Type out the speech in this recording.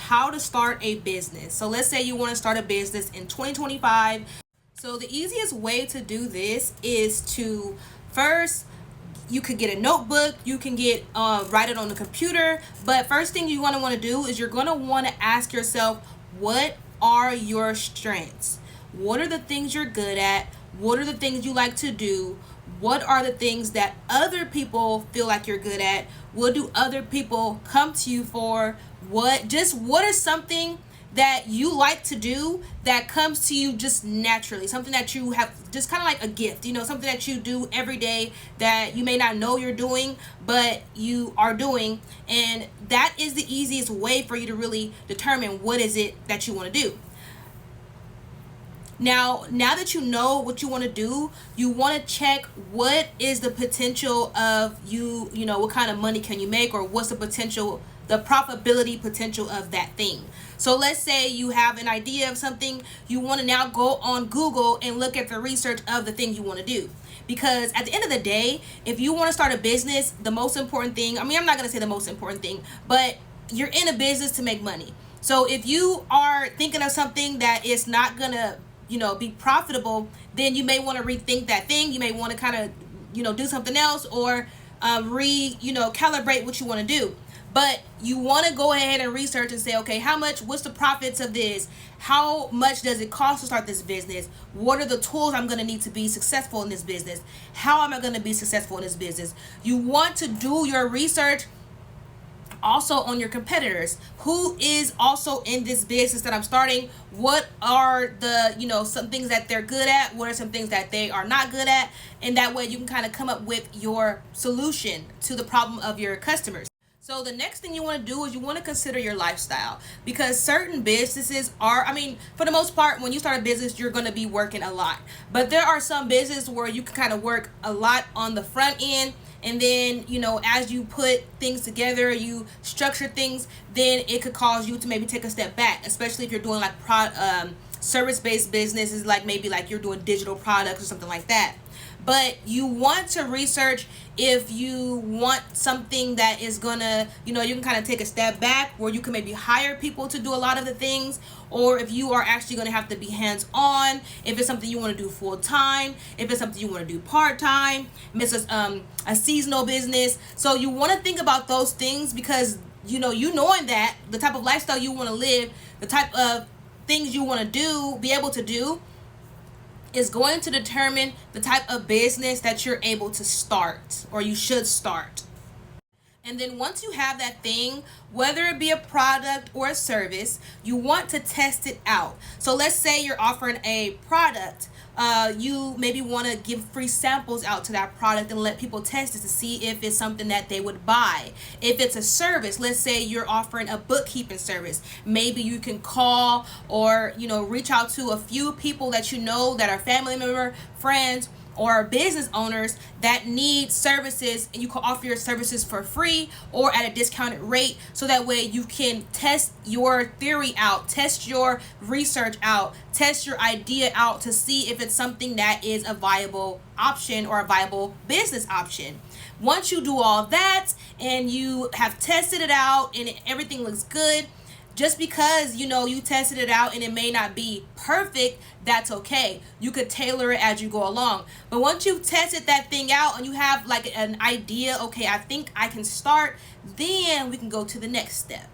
how to start a business. So let's say you want to start a business in 2025. So the easiest way to do this is to first, you could get a notebook, you can get write it on the computer, but first thing you're going to want to do is you're going to want to ask yourself, what are your strengths? What are the things you're good at? What are the things you like to do? What are the things that other people feel like you're good at? What do other people come to you for? What is something that you like to do that comes to you just naturally, something that you have just kind of like a gift, something that you do every day that you may not know you're doing, but you are doing. And that is the easiest way for you to really determine what is it that you want to do. Now that you know what you want to do, you want to check what is the potential of what kind of money can you make, or what's the profitability potential of that thing. So let's say you have an idea of something, you want to now go on Google and look at the research of the thing you want to do. Because at the end of the day, if you want to start a business, the most important thing, I'm not going to say the most important thing, but you're in a business to make money. So if you are thinking of something that is not going to be profitable, then you may want to rethink that thing. You may want to kind of do something else, or calibrate what you want to do. But you want to go ahead and research and say, okay, what's the profits of this? How much does it cost to start this business? What are the tools I'm going to need to be successful in this business? How am I going to be successful in this business? You want to do your research also on your competitors. Who is also in this business that I'm starting? What are the some things that they're good at? What are some things that they are not good at? And that way you can kind of come up with your solution to the problem of your customers. So the next thing you want to do is you want to consider your lifestyle, because certain businesses are, for the most part, when you start a business, you're going to be working a lot. But there are some businesses where you can kind of work a lot on the front end, and then, as you put things together, you structure things, then it could cause you to maybe take a step back, especially if you're doing like service-based businesses, like maybe like you're doing digital products or something like that. But you want to research if you want something that is gonna, you can kind of take a step back where you can maybe hire people to do a lot of the things, or if you are actually gonna have to be hands-on, if it's something you want to do full-time, if it's something you want to do part-time, if it's a seasonal business. So you want to think about those things, because knowing that the type of lifestyle you want to live, the type of things you want to be able to do, is going to determine the type of business that you're able to start, or you should start. And then once you have that thing, whether it be a product or a service, you want to test it out. So let's say you're offering a product. You maybe want to give free samples out to that product and let people test it to see if it's something that they would buy. If it's a service, let's say you're offering a bookkeeping service, maybe you can call or reach out to a few people that that are family member, friends, or business owners that need services, and you can offer your services for free or at a discounted rate, so that way you can test your theory out, test your research out, test your idea out to see if it's something that is a viable option or a viable business option. Once you do all that and you have tested it out and everything looks good, just because you tested it out and it may not be perfect, that's okay. You could tailor it as you go along. But once you've tested that thing out and you have like an idea, okay, I think I can start, then we can go to the next step.